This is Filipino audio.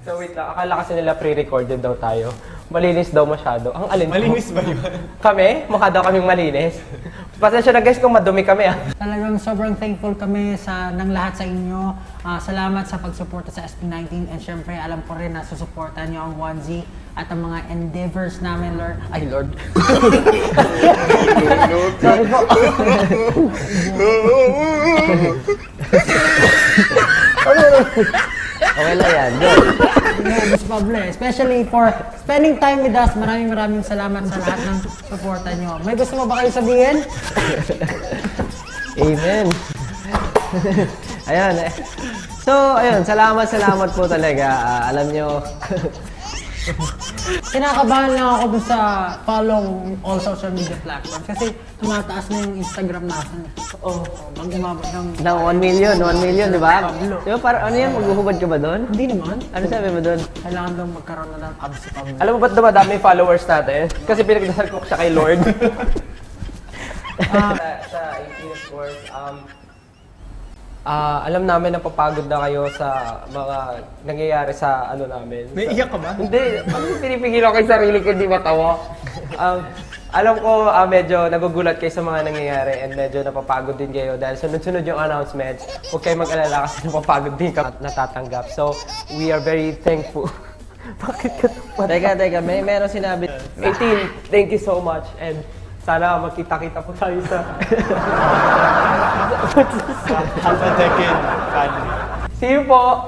So wait lang, akala kasi nila pre-recorded daw tayo. Malinis daw masyado. Ang alin po? Malinis ba yun? Kami? Mukha daw kaming malinis. Pasensya na guys kung madumi kami ah. Talagang sobrang thankful kami ng lahat sa inyo. Salamat sa pagsuporta sa SB19 and syempre alam ko rin na susuportan niyo ang 1Z at ang mga endeavors namin, Lord. Ay, Lord. Sorry po. Okay lang yan. Good. Miss Pablo, especially for spending time with us. Maraming salamat sa lahat ng suporta niyo. May gusto mo ba kayo sabihin? Amen. Ayun. So, ayun. Salamat po talaga. Alam nyo, Kinakabahan lang ako dun sa follow all social media platforms kasi tumataas na yung Instagram natin. Oo. Mag-umabot ng... ng 1 million, di ba? Di ba, parang ano yan? Maghuhubad ka ba doon? Hindi naman. Ano sabi mo doon? Kailangan daw magkaroon na ng abs si Pablo. Alam mo ba't dumadami yung followers natin? Kasi pinagdasal ko siya kay Lord. Sa 18 of course, alam namin na papagod na kayo sa mga nangyayari sa ano namin. May iyak ka ba? Hindi, pinipigilan ko yung sarili ko, hindi matawa. Alam ko medyo nagugulat kayo sa mga nangyayari and medyo napapagod din kayo dahil sunod-sunod yung announcements. Huwag kayong mag-alala kasi napapagod din ka at natatanggap. So, we are very thankful. Bakit ka tumatawa? Teka, meron sinabi. 18, thank you so much and sana magkita-kita po tayo sa... Half a decade. See you po!